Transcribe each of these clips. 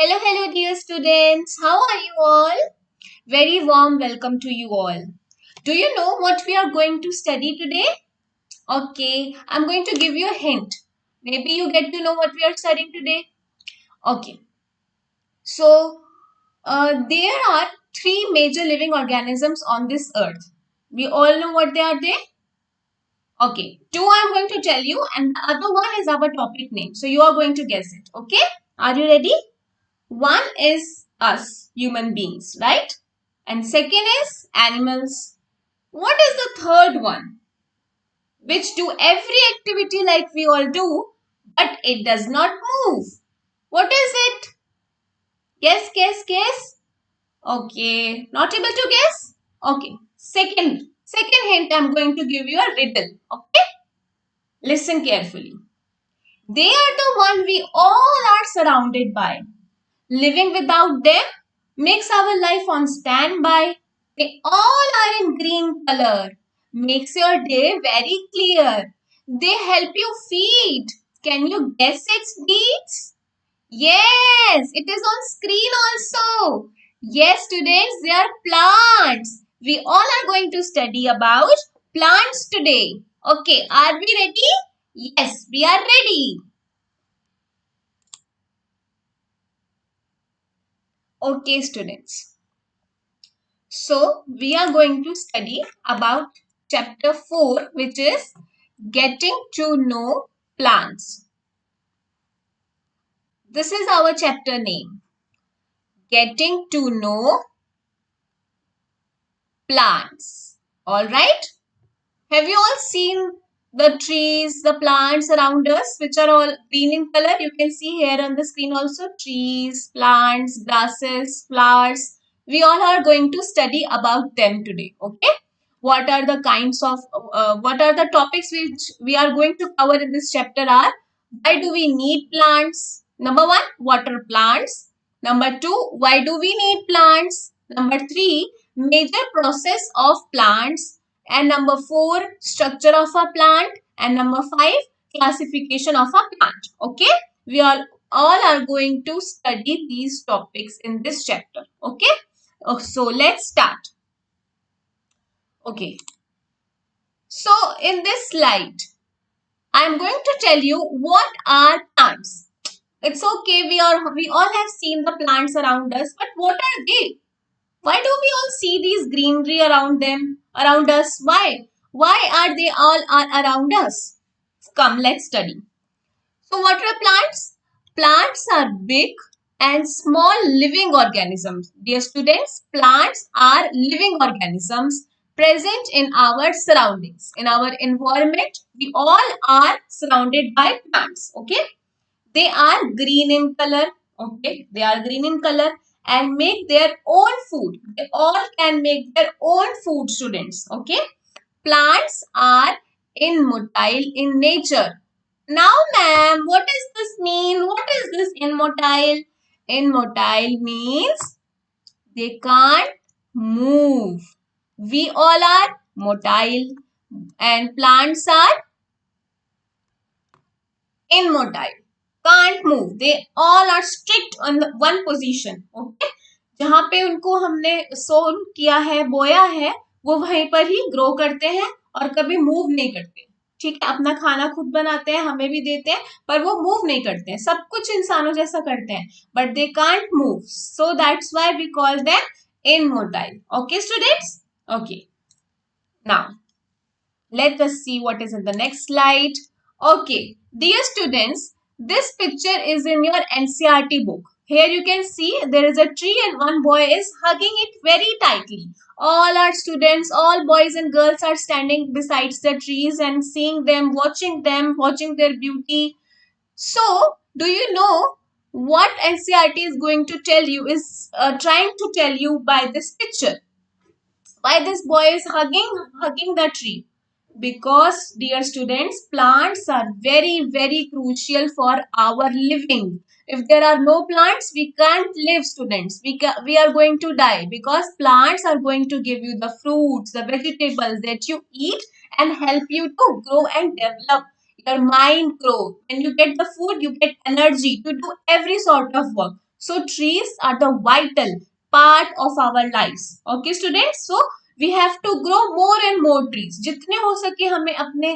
Hello, dear students. How are you all? Very warm welcome to you all. Do you know what we are going to study today? Okay, I'm going to give you a hint. Maybe you get to know what we are studying today. Okay, so there are three major living organisms on this earth. We all know what they are there? Okay, two I'm going to tell you, and the other one is our topic name. So you are going to guess it. Okay, are you ready? One is us, human beings, right? And second is animals. What is the third one? Which do every activity like we all do, but it does not move. What is it? Guess. Okay, not able to guess? Okay, second hint I'm going to give you a riddle. Okay, listen carefully. They are the one we all are surrounded by. Living without them makes our life on standby. They all are in green color. Makes your day very clear. They help you feed. Can you guess its deeds? Yes, it is on screen also. Yes, students, they are plants. We all are going to study about plants today. Okay, are we ready? Yes, we are ready. Okay, students. So, we are going to study about chapter 4, which is Getting to Know Plants. This is our chapter name. Getting to Know Plants. Alright? Have you all seen the trees, the plants around us, which are all green in color? You can see here on the screen also trees, plants, grasses, flowers. We all are going to study about them today. Okay? What are the kinds of, what are the topics which we are going to cover in this chapter are, why do we need plants? Number one, water plants. Number two, why do we need plants? Number three, major process of plants. And number four, structure of a plant. And number five, classification of a plant. Okay, we all are going to study these topics in this chapter. Okay, so let's start. Okay, so in this slide, I'm going to tell you what are plants. It's okay, we all have seen the plants around us, but what are they? Why do we all see these greenery around us? Why? Why are they all are around us? Come, let's study. So what are plants? Plants are big and small living organisms. Dear students, plants are living organisms present in our surroundings. In our environment, we all are surrounded by plants. Okay? They are green in color. Okay? They are green in color and make their own food. They all can make their own food, students. Okay? Plants are immotile in nature. Now, ma'am, what does this mean? What is this immotile? Immotile means they can't move. We all are motile and plants are immotile. Can't move. They all are strict on the one position. Okay? जहाँ पे उनको हमने सोन किया है, बोया है, वो वहीं पर ही ग्रो करते हैं और कभी मूव नहीं करते. ठीक है, अपना खाना खुद बनाते हैं, हमें भी देते हैं, पर वो मूव नहीं करते हैं. सब कुछ इंसानों जैसा करते हैं, but they can't move. So that's why we call them immortal. Okay students? Okay, now let us see what is in the next slide. Okay, dear students, this picture is in your NCERT book. Here you can see there is a tree and one boy is hugging it very tightly. All our students, all boys and girls are standing beside the trees and seeing them, watching their beauty. So, do you know what NCERT is going to tell you, is trying to tell you by this picture? Why this boy is hugging the tree? Because, dear students, plants are very crucial for our living. If there are no plants, we can't live, students. We are going to die, because plants are going to give you the fruits, the vegetables that you eat and help you to grow and develop. Your mind grow. When you get the food, you get energy to do every sort of work. So trees are the vital part of our lives. Okay students, so we have to grow more and more trees. जितने हो सके हमें अपने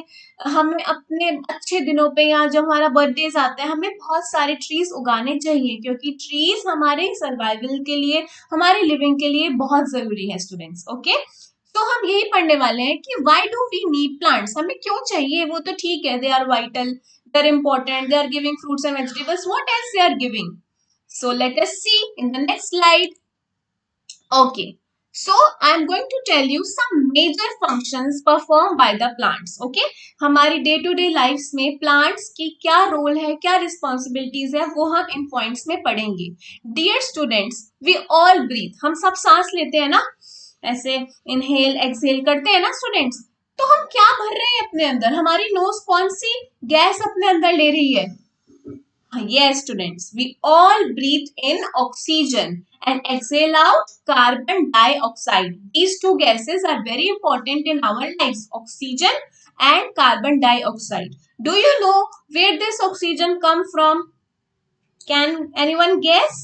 अच्छे दिनों पे या जब हमारा बर्थडेज आता है हमें बहुत सारे ट्रीज उगाने चाहिए, क्योंकि ट्रीज हमारे सर्वाइवल के लिए, हमारे लिविंग के लिए बहुत जरूरी है स्टूडेंट्स. ओके, तो हम यही पढ़ने वाले हैं कि why do we need plants. हमें क्यों चाहिए, वो तो ठीक है, they are vital, they are important, they are giving fruits and vegetables, what else they are giving. So let us see in the next slide. Okay, so I am going to tell you some major functions performed by the plants. Okay, हमारी day to day life में plants की क्या role है, क्या responsibilities है, वो हम इन points में पढ़ेंगे. Dear students, we all breathe, हम सब सांस लेते हैं ना, ऐसे इनहेल एक्सहेल करते हैं ना स्टूडेंट्स. तो हम क्या भर रहे हैं अपने अंदर, हमारी नोज कौन सी गैस अपने अंदर ले रही है. Yes, students, we all breathe in oxygen and exhale out carbon dioxide. These two gases are very important in our lives, oxygen and carbon dioxide. Do you know where this oxygen come from? Can anyone guess?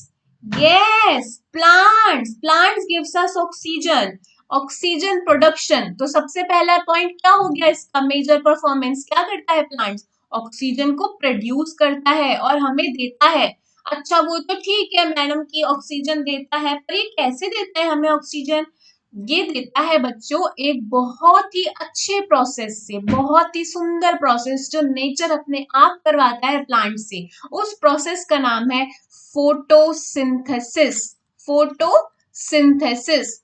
Yes, plants. Plants gives us oxygen. Oxygen production, तो सबसे पहला point क्या हो गया इसका, major performance. क्या करता है प्लांट्स, ऑक्सीजन को प्रोड्यूस करता है और हमें देता है. अच्छा वो तो ठीक है मैडम की ऑक्सीजन देता है, पर ये कैसे देता है हमें ऑक्सीजन. ये देता है बच्चों एक बहुत ही अच्छे प्रोसेस से, बहुत ही सुंदर प्रोसेस जो नेचर अपने आप करवाता है प्लांट से. उस प्रोसेस का नाम है फोटोसिंथेसिस. फोटोसिंथेसिस.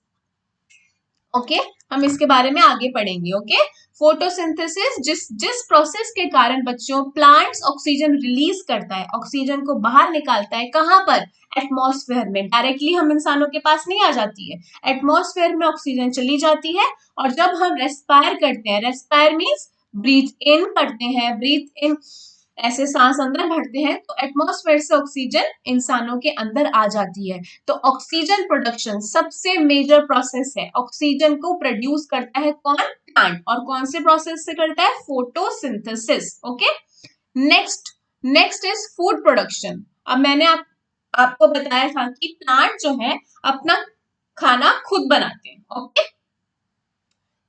ओके, हम इसके बारे में आगे पढ़ेंगे. ओके, फोटोसिंथेसिस जिस प्रोसेस के कारण बच्चों प्लांट्स ऑक्सीजन रिलीज करता है, ऑक्सीजन को बाहर निकालता है. कहां पर, एटमॉस्फेयर में. डायरेक्टली हम इंसानों के पास नहीं आ जाती है, एटमॉस्फेयर में ऑक्सीजन चली जाती है. और जब हम रेस्पायर करते हैं, रेस्पायर मीन्स ब्रीथ इन करते हैं, ब्रीथ इन ऐसे सांस अंदर भरते हैं, तो एटमॉस्फेयर से ऑक्सीजन इंसानों के अंदर आ जाती है. तो ऑक्सीजन प्रोडक्शन सबसे मेजर प्रोसेस है. ऑक्सीजन को प्रोड्यूस करता है कौन, प्लांट. और कौन से प्रोसेस से करता है, photosynthesis. Okay, next is food production. अब मैंने आपको बताया था कि प्लांट जो है अपना खाना खुद बनाते हैं. ओके,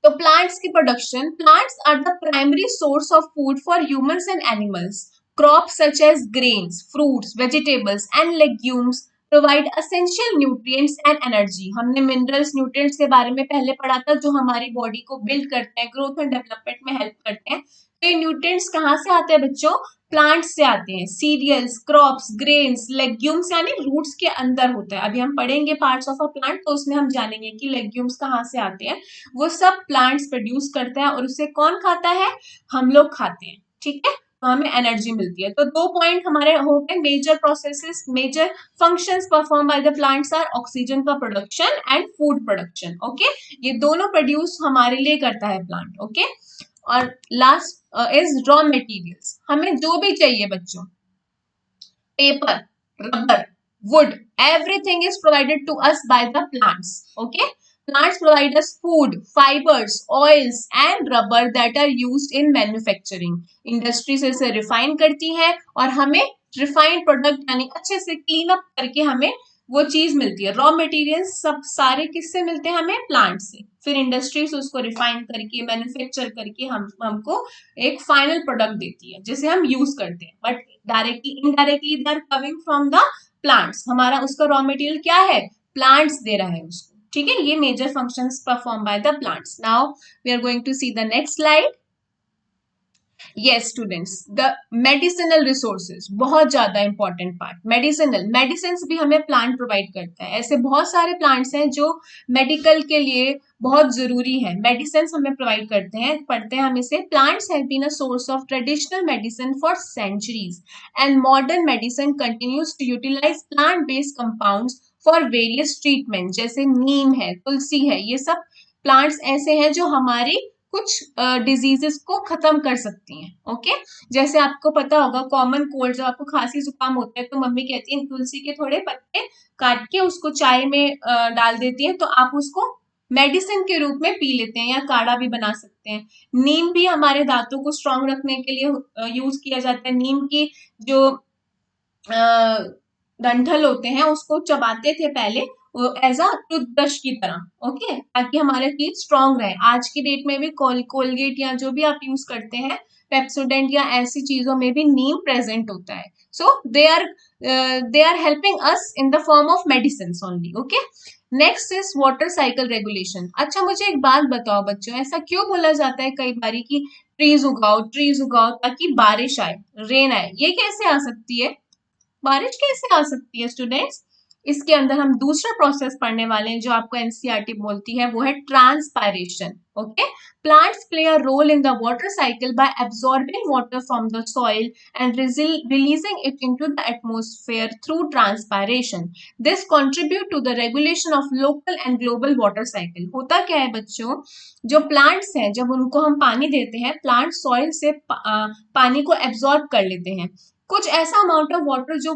तो प्लांट्स की production, plants are the primary source of food for humans and animals. Crops such as grains, fruits, vegetables and legumes provide essential nutrients and energy. हमने मिनरल्स, न्यूट्रिएंट्स के बारे में पहले पढ़ा था, जो हमारी बॉडी को बिल्ड करते हैं, ग्रोथ एंड डेवलपमेंट में हेल्प करते हैं. तो ये न्यूट्रिएंट्स कहाँ से आते हैं बच्चों, प्लांट से आते हैं. सीरियल्स, क्रॉप्स, ग्रेन्स, लेग्यूम्स यानी रूट्स के अंदर होता है. अभी हम पढ़ेंगे पार्ट्स ऑफ अ प्लांट, तो उसमें हम जानेंगे कि लेग्यूम्स कहाँ से आते हैं. वो सब प्लांट्स प्रोड्यूस करते हैं और उसे कौन खाता है, हम लोग खाते हैं. ठीक है, तो हमें एनर्जी मिलती है. तो 2 पॉइंट हमारे हो गए. Major processes, major functions perform by the plants are oxygen का production and food production. Okay, ये दोनों प्रोड्यूस हमारे लिए करता है प्लांट. ओके, और लास्ट इज रॉ मटेरियल्स. हमें जो भी चाहिए बच्चों, paper, rubber, wood, everything is provided to us by the plants. Okay, plants provide us food, fibers, oils and rubber that are used in manufacturing. Industry से इसे refine करती है और हमें रिफाइंड प्रोडक्ट यानी अच्छे से क्लीन अप करके हमें वो चीज मिलती है. रॉ मटेरियल्स सब सारे किससे मिलते हैं हमें, प्लांट से. फिर इंडस्ट्री से उसको रिफाइन करके, मैन्युफैक्चर करके हमको एक फाइनल प्रोडक्ट देती है जिसे हम यूज करते हैं. But directly indirectly they are coming from the plants. हमारा उसका रॉ मटेरियल क्या है, प्लांट्स दे रहा है उसको. ठीक है, ये major functions perform by the plants. Now we are going to see the next slide. Yes students, the medicinal resources बहुत ज्यादा इंपॉर्टेंट पार्ट. मेडिसिन भी हमें प्लांट प्रोवाइड करता है. ऐसे बहुत सारे प्लांट्स हैं जो मेडिकल के लिए बहुत जरूरी है, मेडिसिन हमें प्रोवाइड करते हैं. पढ़ते हैं हम इसे. Plants have been a source of traditional medicine for centuries and modern medicine continues to utilise plant based compounds for various treatment. जैसे नीम है, तुलसी है, ये सब प्लांट्स ऐसे हैं जो हमारी कुछ डिजीजेस को खत्म कर सकती हैं. ओके, जैसे आपको पता होगा कॉमन कोल्ड, जब आपको खांसी जुकाम होता है तो मम्मी कहती है तुलसी के थोड़े पत्ते काट के उसको चाय में डाल देती है, तो आप उसको मेडिसिन के रूप में पी लेते हैं या काढ़ा भी बना सकते हैं. नीम भी हमारे दांतों को स्ट्रांग रखने के लिए यूज किया जाता है. नीम की जो डंठल होते हैं उसको चबाते थे पहले एज अ टूथब्रश की तरह, ओके, ताकि हमारे टीथ स्ट्रांग रहे। आज की डेट में भी कोलगेट या जो भी आप यूज करते हैं, पेप्सोडेंट या ऐसी चीजों में भी नीम प्रेजेंट होता है। So they are helping us in the form of medicine only, okay. Next is water cycle regulation. अच्छा मुझे एक बात बताओ बच्चों, ऐसा क्यों बोला जाता है कई बारी कि ट्रीज उगाओ ताकि बारिश आए, रेन आए, ये कैसे आ सकती है, बारिश कैसे आ सकती है स्टूडेंट्स? इसके अंदर हम दूसरा प्रोसेस पढ़ने वाले हैं जो आपको एनसीईआरटी बोलती है, वो है transpiration, okay. Plants play a role in the water cycle by absorbing water from the soil and releasing it into the atmosphere through transpiration. This contribute to the regulation of local and global water cycle. होता क्या है बच्चों, जो plants हैं जब उनको हम पानी देते हैं, प्लांट सॉइल से पानी को एब्सॉर्ब कर लेते हैं। कुछ ऐसा अमाउंट ऑफ वाटर जो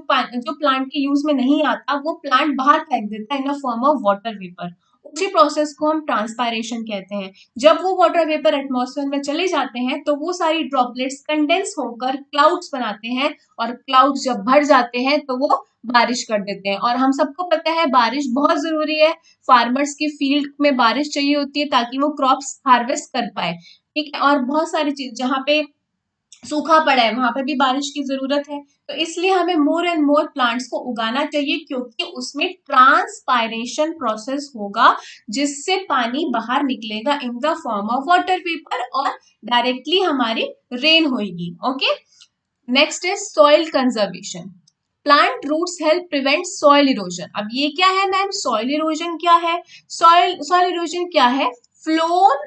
प्लांट के यूज में नहीं आता, वो प्लांट बाहर फेंक देता है in a form of water vapour. उसी प्रोसेस को हम ट्रांसपायरेशन कहते हैं। जब वो वाटर वेपर एटमॉस्फेयर में चले जाते हैं तो वो सारी ड्रॉपलेट्स कंडेंस होकर क्लाउड्स बनाते हैं, और क्लाउड्स जब भर जाते हैं तो वो बारिश कर देते हैं। और हम सबको पता है बारिश बहुत जरूरी है, फार्मर्स की फील्ड में बारिश चाहिए होती है ताकि वो क्रॉप्स हार्वेस्ट कर पाए, ठीक है। और बहुत सारी चीज जहाँ पे सूखा पड़ा है वहां पे भी बारिश की जरूरत है, तो इसलिए हमें मोर एंड मोर प्लांट्स को उगाना चाहिए, क्योंकि उसमें ट्रांसपायरेशन प्रोसेस होगा जिससे पानी बाहर निकलेगा in the form of water vapour और डायरेक्टली हमारी रेन होगी, okay. Next is soil conservation. Plant roots help prevent soil erosion. अब ये क्या है मैम, सॉइल इरोजन क्या है? सॉइल इरोजन क्या है? फ्लोन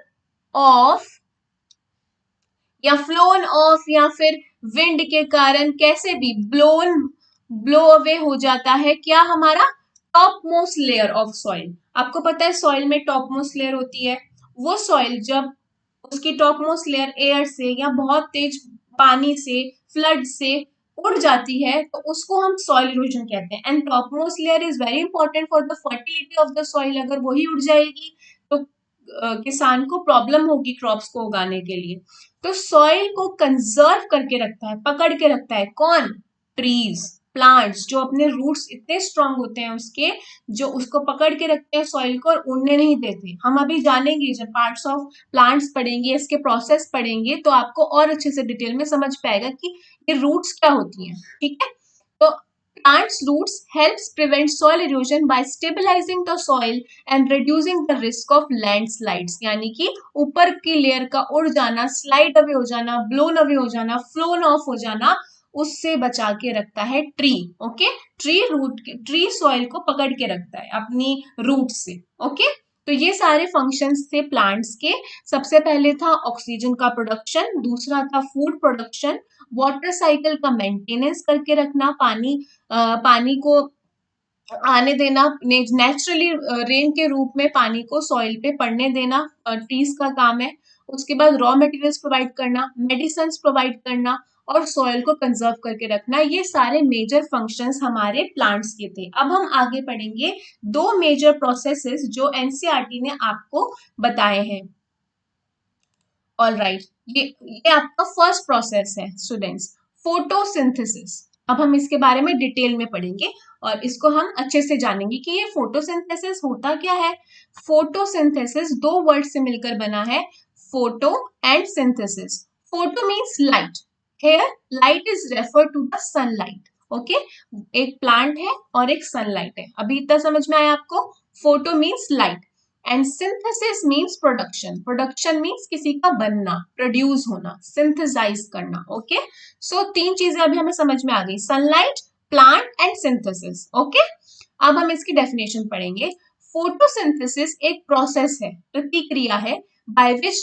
ऑफ या फिर विंड के कारण कैसे भी ब्लो अवे हो जाता है क्या, हमारा top most layer of soil. आपको पता है सॉइल में टॉप मोस्ट लेयर होती है, वो सॉइल जब उसकी टॉप मोस्ट लेयर एयर से या बहुत तेज पानी से, फ्लड से उड़ जाती है तो उसको हम सॉइल इरोजन कहते हैं। And top most layer is very important for the fertility of the soil. अगर वही उड़ जाएगी तो किसान को प्रॉब्लम होगी क्रॉप्स को उगाने के लिए। तो सॉइल को कंजर्व करके रखता है, पकड़ के रखता है कौन? ट्रीज, प्लांट्स, जो अपने रूट्स इतने स्ट्रांग होते हैं उसके, जो उसको पकड़ के रखते हैं सॉइल को और उड़ने नहीं देते। हम अभी जानेंगे जब पार्ट्स ऑफ प्लांट्स पढ़ेंगे, इसके प्रोसेस पढ़ेंगे, तो आपको और अच्छे से डिटेल में समझ पाएगा कि ये रूट्स क्या होती हैं, ठीक है। तो plants roots helps prevent soil erosion by stabilizing the soil and reducing the risk of landslides। यानी कि ऊपर की लेयर का उड़ जाना, स्लाइड अवे हो जाना, ब्लोन अवे हो जाना, फ्लोन ऑफ हो जाना, उससे बचा के रखता है ट्री, ओके। ट्री सॉइल को पकड़ के रखता है अपनी रूट से, ओके। तो ये सारे फंक्शंस थे प्लांट्स के। सबसे पहले था ऑक्सीजन का प्रोडक्शन, दूसरा था फूड प्रोडक्शन, वाटर साइकिल का मेंटेनेंस करके रखना, पानी को आने देना, नेचुरली रेन के रूप में पानी को सॉइल पे पड़ने देना ट्रीज का काम है। उसके बाद रॉ मटेरियल्स प्रोवाइड करना, मेडिसिन प्रोवाइड करना और सॉइल को कंजर्व करके रखना, ये सारे मेजर फंक्शंस हमारे प्लांट्स के थे। अब हम आगे पढ़ेंगे दो मेजर प्रोसेसेस जो एनसीईआरटी ने आपको बताए हैं। ऑल राइट, ये आपका फर्स्ट प्रोसेस है स्टूडेंट्स, फोटोसिंथेसिस। अब हम इसके बारे में डिटेल में पढ़ेंगे और इसको हम अच्छे से जानेंगे कि ये फोटोसिंथेसिस होता क्या है। फोटोसिंथेसिस दो वर्ड से मिलकर बना है, photo and synthesis. Photo means light, here light is refer to the sunlight, okay. एक प्लांट है और एक सनलाइट है, अभी इतना समझ में आया आपको। Photo means light and synthesis means production. Production means किसी का बनना, प्रोड्यूस होना, सिंथेसाइज करना, ओके। सो तीन चीजें अभी हमें समझ में आ गई, sunlight, plant and synthesis, okay. अब हम इसकी डेफिनेशन पढ़ेंगे। फोटोसिंथेसिस एक प्रोसेस है, प्रतिक्रिया है, by which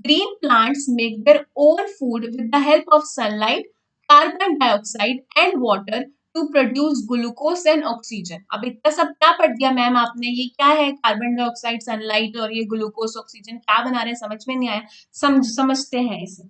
green plants make their own food with the help of sunlight, carbon dioxide and water to produce glucose and oxygen. अब इतना सब क्या पढ़ दिया मैम आपने, ये क्या है, कार्बन डाइऑक्साइड, सनलाइट और ये ग्लूकोज ऑक्सीजन क्या बना रहे हैं, समझ में नहीं आया, समझते हैं इसे।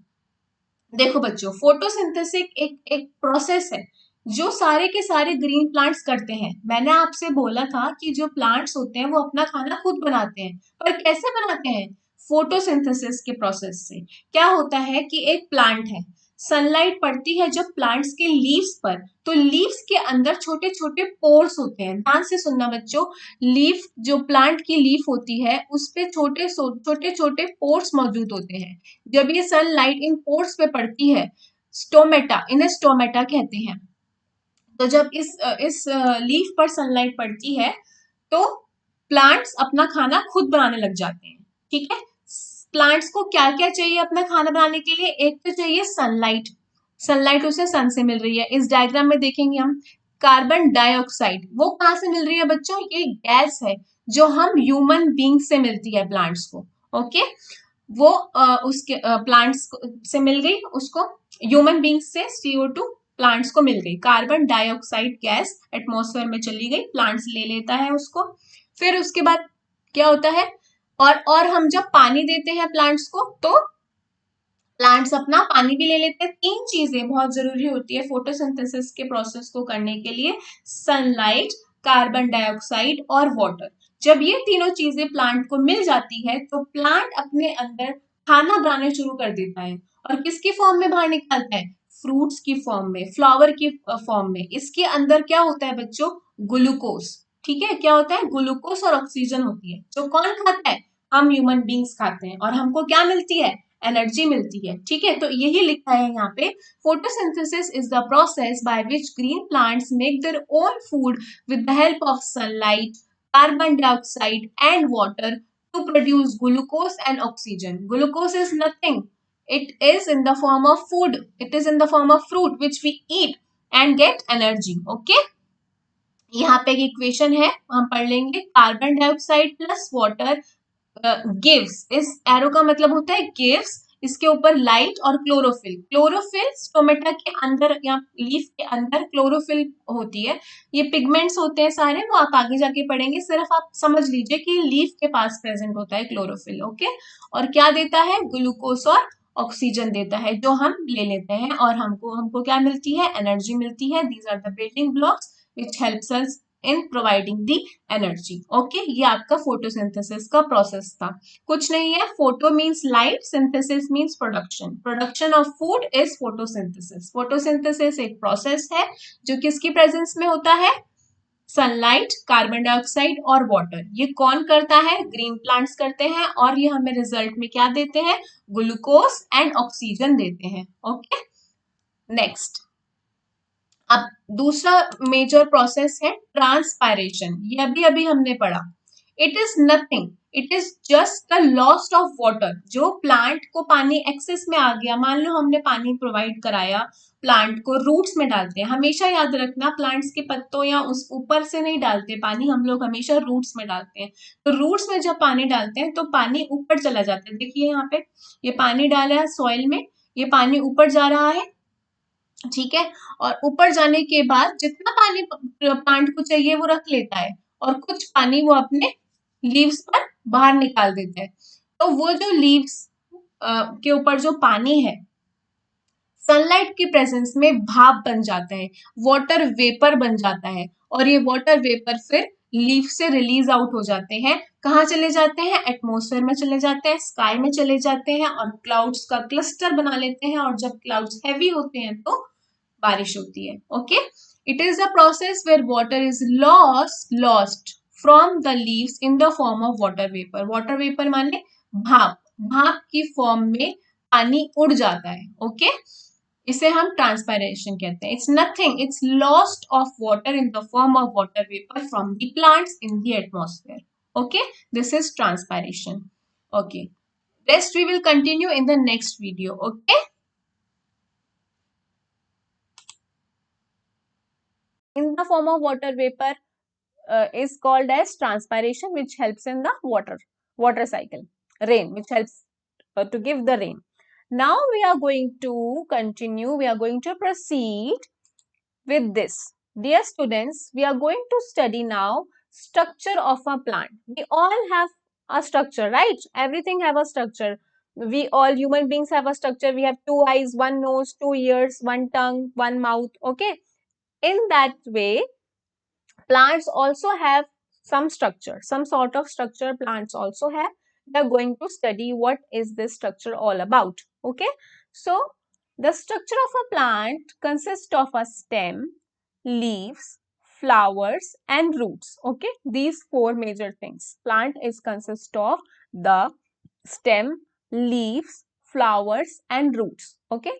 देखो बच्चों, फोटोसिंथेसिस एक प्रोसेस है जो सारे के सारे ग्रीन प्लांट्स करते हैं। मैंने आपसे बोला था कि जो प्लांट्स होते हैं वो अपना खाना खुद बनाते हैं, पर कैसे बनाते हैं? फोटोसिंथेसिस के प्रोसेस से। क्या होता है कि एक प्लांट है, सनलाइट पड़ती है जब प्लांट्स के लीव्स पर, तो लीव्स के अंदर छोटे छोटे पोर्स होते हैं। ध्यान से सुनना बच्चों, लीफ जो प्लांट की लीफ होती है उस पे छोटे छोटे छोटे पोर्स मौजूद होते हैं। जब ये सनलाइट इन पोर्स पे पड़ती है, स्टोमेटा, इन्हें स्टोमेटा कहते हैं। तो जब इस लीफ पर सनलाइट पड़ती है तो प्लांट्स अपना खाना खुद बनाने लग जाते हैं। ठीक है, प्लांट्स को क्या क्या चाहिए अपना खाना बनाने के लिए? एक तो चाहिए सनलाइट, सनलाइट उसे सन से मिल रही है। इस डायग्राम में देखेंगे हम कार्बन डाइऑक्साइड, वो कहाँ से मिल रही है बच्चों? ये गैस है जो हम ह्यूमन बींग से मिलती है प्लांट्स को। ओके, वो उसके प्लांट्स से मिल गई, उसको ह्यूमन बींग्स से CO2 प्लांट्स को मिल गई। कार्बन डाइऑक्साइड गैस एटमॉस्फेयर में चली गई, प्लांट्स ले लेता है उसको। फिर उसके बाद क्या होता है, और हम जब पानी देते हैं प्लांट्स को तो प्लांट्स अपना पानी भी ले लेते हैं। तीन चीजें बहुत जरूरी होती है फोटोसिंथेसिस के प्रोसेस को करने के लिए, सनलाइट, कार्बन डाइऑक्साइड और वाटर। जब ये तीनों चीजें प्लांट को मिल जाती है तो प्लांट अपने अंदर खाना बनाना शुरू कर देता है। और किसकी फॉर्म में बाहर निकलता है? फ्रूट्स की फॉर्म में, फ्लावर की फॉर्म में। इसके अंदर क्या होता है बच्चों? ग्लूकोज। ठीक है, क्या होता है? ग्लूकोज और ऑक्सीजन होती है। जो कौन खाता है? हम ह्यूमन बींग्स खाते हैं। और हमको क्या मिलती है? एनर्जी मिलती है। ठीक है, तो यही लिखा है यहाँ पे, photosynthesis is the process by which green plants make their own food with the help of sunlight, carbon dioxide and water to produce glucose and oxygen. Glucose is nothing, it is in the form of food, it is in the form of fruit which we eat and get energy. Okay, यहाँ पे एक equation है, हम पढ़ लेंगे। Carbon dioxide plus water gives, इस arrow का मतलब होता है गिव्स, इसके ऊपर लाइट और क्लोरोफिल। क्लोरोफिल स्टोमेटा के अंदर या लीफ के अंदर क्लोरोफिल होती है। ये पिगमेंट्स होते हैं सारे, वो आप आगे जाके पढ़ेंगे, सिर्फ आप समझ लीजिए कि लीफ के पास प्रेजेंट होता है क्लोरोफिल। ओके, और क्या देता है? ग्लूकोज और ऑक्सीजन देता है जो हम ले लेते हैं, और हमको हमको क्या मिलती है? एनर्जी मिलती है। These are the building blocks which helps us in providing the energy. Okay, ये आपका फोटोसिंथेसिस का प्रोसेस था। कुछ नहीं है, photo means light, synthesis means production. Production of food is photosynthesis. Photosynthesis एक प्रोसेस है जो किसकी प्रेजेंस में होता है? सनलाइट, कार्बन डाइऑक्साइड और वाटर। ये कौन करता है? ग्रीन प्लांट्स करते हैं, और ये हमें रिजल्ट में क्या देते हैं? ग्लूकोज एंड ऑक्सीजन देते हैं। ओके, नेक्स्ट, अब दूसरा मेजर प्रोसेस है ट्रांसपायरेशन। ये अभी अभी हमने पढ़ा। It is nothing, it is just the loss of water. जो प्लांट को पानी एक्सेस में आ गया, मान लो हमने पानी प्रोवाइड कराया प्लांट को, रूट्स में डालते हैं। हमेशा याद रखना, प्लांट्स के पत्तों या उस ऊपर से नहीं डालते पानी, हम लोग हमेशा रूट्स में डालते हैं। तो रूट्स में जब पानी डालते हैं तो पानी ऊपर चला जाता है। देखिए यहाँ पे ये पानी डाला है सॉइल में, ये पानी ऊपर जा रहा है। ठीक है, और ऊपर जाने के बाद जितना पानी प्लांट को चाहिए वो रख लेता है, और कुछ पानी वो अपने लीव्स पर बाहर निकाल देता है। तो वो जो लीव्स के ऊपर जो पानी है, सनलाइट की प्रेजेंस में भाप बन जाता है, वाटर वेपर बन जाता है, और ये वाटर वेपर फिर लीफ से रिलीज आउट हो जाते हैं। कहाँ चले जाते हैं? एटमॉस्फेयर में चले जाते हैं, स्काई में चले जाते हैं, और क्लाउड्स का क्लस्टर बना लेते हैं। और जब क्लाउड्स हैवी होते हैं तो बारिश होती है। Okay, it is a process where water is lost from the leaves in the form of water vapour. Water vapour माने भाप, भाप की फॉर्म में पानी उड़ जाता है। ओके, इसे हम ट्रांसपायरेशन कहते हैं। It's nothing, it's lost of water in the form of water vapour from the plants in the atmosphere. Okay, this is transpiration. Okay, rest we will continue in the next video. Okay, in the form of water vapor is called as transpiration, which helps in the water cycle. Rain, which helps to give the rain. Now we are going to continue, we are going to proceed with this. Dear students, we are going to study now structure of a plant. We all have a structure, right? Everything have a structure. We all human beings have a structure. We have 2 eyes, 1 nose, 2 ears, 1 tongue, 1 mouth. Okay, in that way plants also have some structure, some sort of structure plants also have. We are going to study what is this structure all about. Okay, so The structure of a plant consists of a stem, leaves, flowers and roots. Okay, these four major things. Plant is consist of the stem, leaves, flowers and roots. Okay,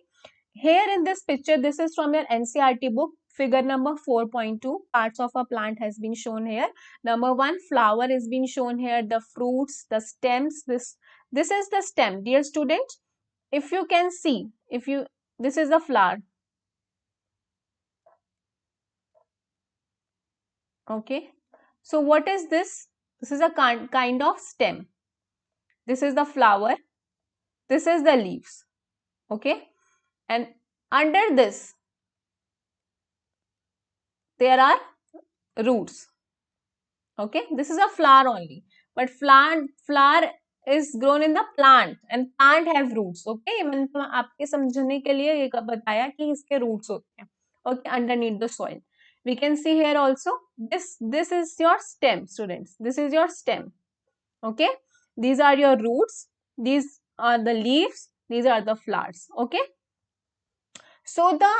here in this picture, this is from your NCERT book, figure number 4.2. Parts of a plant has been shown here. Number 1, flower is being shown here, the fruits, the stems. This is the stem, dear student. If you can see, this is the flower. Okay, so what is this? This is a kind of stem. This is the flower. This is the leaves. Okay, and under this there are roots. Okay, this is a flower only, but flower is grown in the plant and plant have roots. Okay, मैंने तो आपके समझने के लिए ये बताया कि इसके roots होते हैं. Okay, underneath the soil. We can see here also this is your stem, students. This is your stem. Okay, these are your roots. These are the leaves. These are the flowers. Okay, so the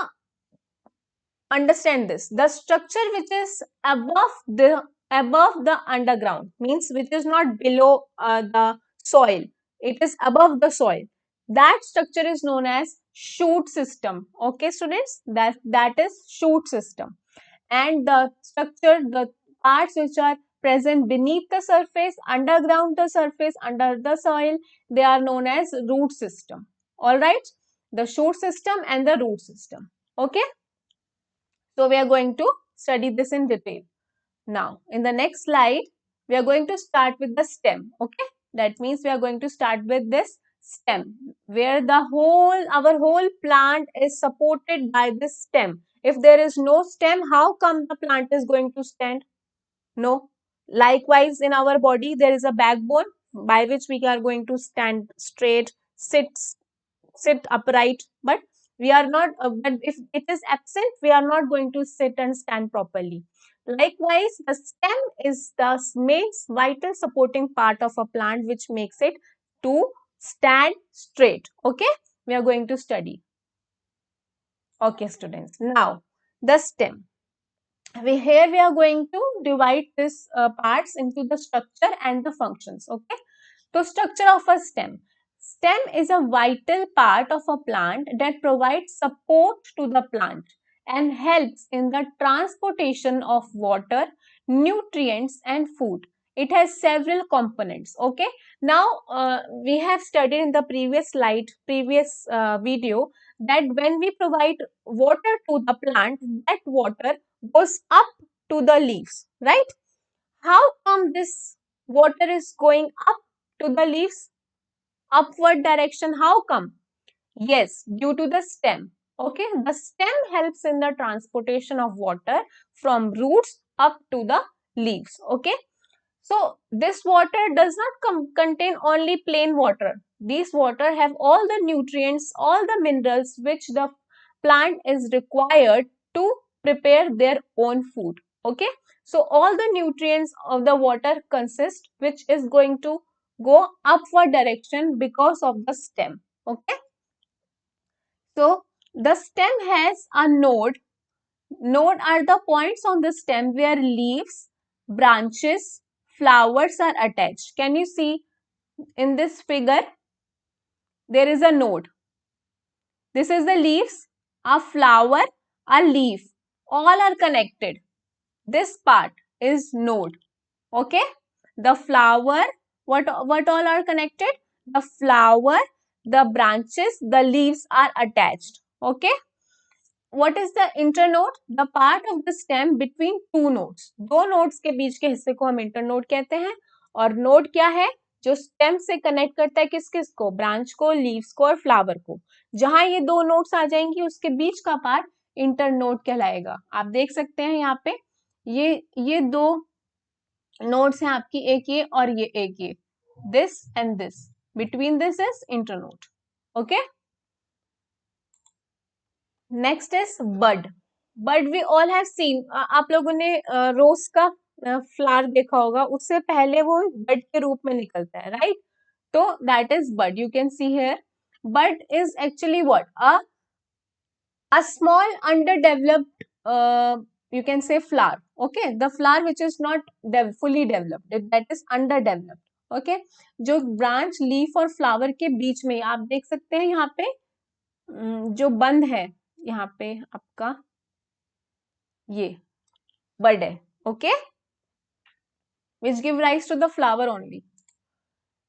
understand this, the structure which is above the underground means which is not below the soil, it is above the soil, that structure is known as shoot system. Okay students, that is shoot system. And the structure, the parts which are present beneath the surface, underground the surface, under the soil, they are known as root system. All right, the shoot system and the root system. Okay, so we are going to study this in detail. Now, in the next slide, we are going to start with the stem. Okay, that means we are going to start with this stem, where our whole plant is supported by this stem. If there is no stem, how come the plant is going to stand? No. Likewise, in our body, there is a backbone by which we are going to stand straight, sit upright, but we are not, but if it is absent, we are not going to sit and stand properly. Likewise, the stem is the main vital supporting part of a plant which makes it to stand straight. Okay, we are going to study. Okay students, now the stem. Here we are going to divide this parts into the structure and the functions. Okay, so structure of a stem. Stem is a vital part of a plant that provides support to the plant and helps in the transportation of water, nutrients and food. It has several components. Okay, now we have studied in the previous slide, previous video, that when we provide water to the plant, that water goes up to the leaves, right? How come this water is going up to the leaves? Upward direction, how come? Yes, due to the stem. Okay, the stem helps in the transportation of water from roots up to the leaves. Okay, so this water does not contain only plain water. These water have all the nutrients, all the minerals which the plant is required to prepare their own food. Okay, so all the nutrients of the water consist which is going to go upward direction because of the stem. Okay, so the stem has a node. Node are the points on the stem where leaves, branches, flowers are attached. Can you see in this figure? There is a node. This is the leaves, a flower, a leaf. All are connected. This part is node. Okay, the flower, what all are connected? The flower, the branches, the leaves are attached. Okay, what is the internode? The part of the stem between two nodes. दो nodes के बीच के हिस्से को हम internode कहते हैं. और node क्या है? जो stem से connect करता है किस किस को? branch को, leaves को और flower को. जहां ये दो nodes आ जाएंगी उसके बीच का part internode कहलाएगा. आप देख सकते हैं यहाँ पे ये दो nodes हैं आपकी, एक ये और ये एक ये. This and this. Between this is internode. Okay. Next is bud. Bud we all have seen. आप लोगों ने रोज का फ्लावर देखा होगा, उससे पहले वो बड के रूप में निकलता है, राइट? तो that is bud. You can see here bud is actually what? A A small underdeveloped, you can say flower. Okay, the flower which is not fully developed, that is underdeveloped. Okay, जो branch leaf और flower के बीच में आप देख सकते हैं यहाँ पे जो बंद है, यहाँ पे आपका ये bud है. Okay, which give rise to the flower only.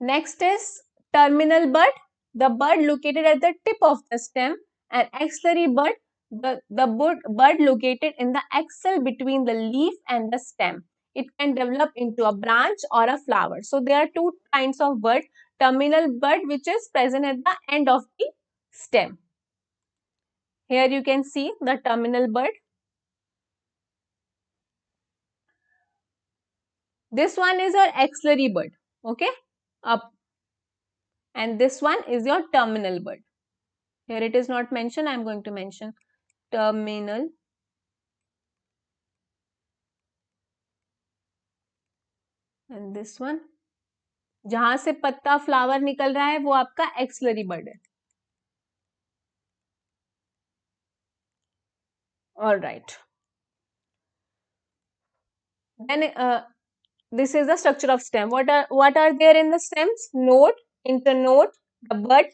Next is terminal bud, the bud located at the tip of the stem, and axillary bud, the bud located in the axil between the leaf and the stem. It can develop into a branch or a flower. So there are two kinds of bud. Terminal bud, which is present at the end of the stem. Here you can see the terminal bud. This one is your axillary bud, okay, up, and this one is your terminal bud. Here it is not mentioned, I am going to mention terminal and this one. जहां से पत्ता flower निकल रहा है वो आपका axillary बड है. All right. Then this is the structure of stem. What are there in the stems? Node, internode, the bud,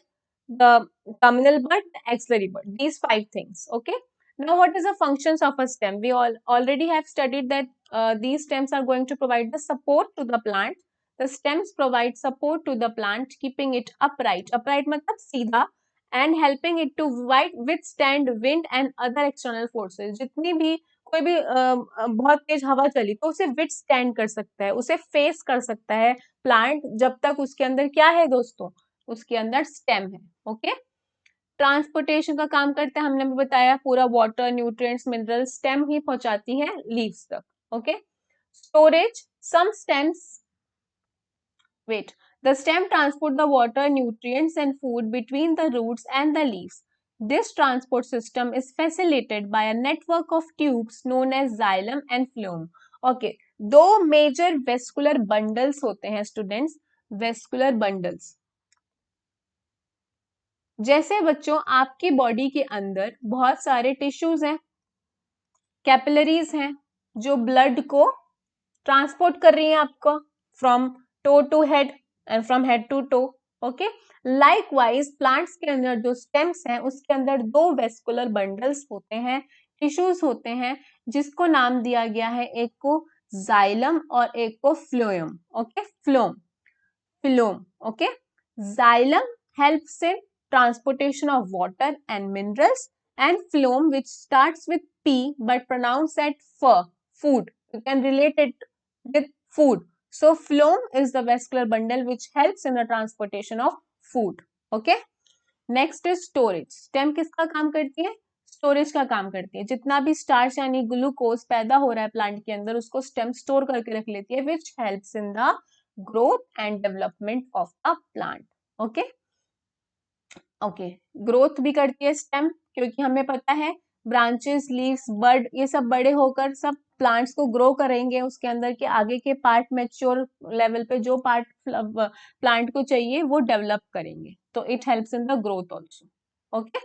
the terminal bud, the axillary bud. These 5 things. Okay. Now, what is the functions of a stem? We already have studied that these stems are going to provide the support to the plant. The stems provide support to the plant, keeping it upright. Upright मतलब सीधा, and helping it to withstand wind and other external forces. जितनी भी कोई भी बहुत तेज हवा चली तो उसे विथस्टैंड कर सकता है, उसे फेस कर सकता है प्लांट, जब तक उसके अंदर क्या है दोस्तों, उसके अंदर स्टेम है. ओके, ट्रांसपोर्टेशन का काम करता है, हमने भी बताया, पूरा वाटर, न्यूट्रिएंट्स, मिनरल स्टेम ही पहुंचाती है लीव्स तक. Okay, storage, some stems, wait, the stem transport the water, nutrients and food between the roots and the leaves. This transport system is facilitated by a network of tubes known as xylem and phloem. Okay, दो major vascular bundles होते हैं students, vascular bundles. जैसे बच्चों आपकी body के अंदर बहुत सारे टिश्यूज हैं, कैपिलरीज हैं, जो ब्लड को ट्रांसपोर्ट कर रही हैं आपको from toe to head and from head to toe. Okay, likewise plants के अंदर जो स्टेम्स हैं उसके अंदर दो वेस्कुलर बंडल्स होते हैं, टिश्यूज होते हैं, जिसको नाम दिया गया है, एक को जाइलम और एक को phloem. Okay, phloem, phloem. Okay, xylem helps in transportation of water and minerals, and phloem, which starts with P but pronounced at f, food, you can relate it with food. So phloem is the vascular bundle which helps in the transportation of food. Okay, next is storage. Stem किसका काम करती है? Storage का काम करती है. जितना भी स्टार्च यानी ग्लूकोज पैदा हो रहा है प्लांट के अंदर, उसको स्टेम स्टोर करके रख लेती है, which helps in the growth and development of a plant. Okay, okay, growth भी करती है स्टेम, क्योंकि हमें पता है ब्रांचेस, लीव्स, बड, ये सब बड़े होकर सब प्लांट्स को ग्रो करेंगे, उसके अंदर के आगे के पार्ट मैच्योर लेवल पे जो पार्ट प्लांट को चाहिए वो डेवलप करेंगे, तो it helps in the growth also. Okay,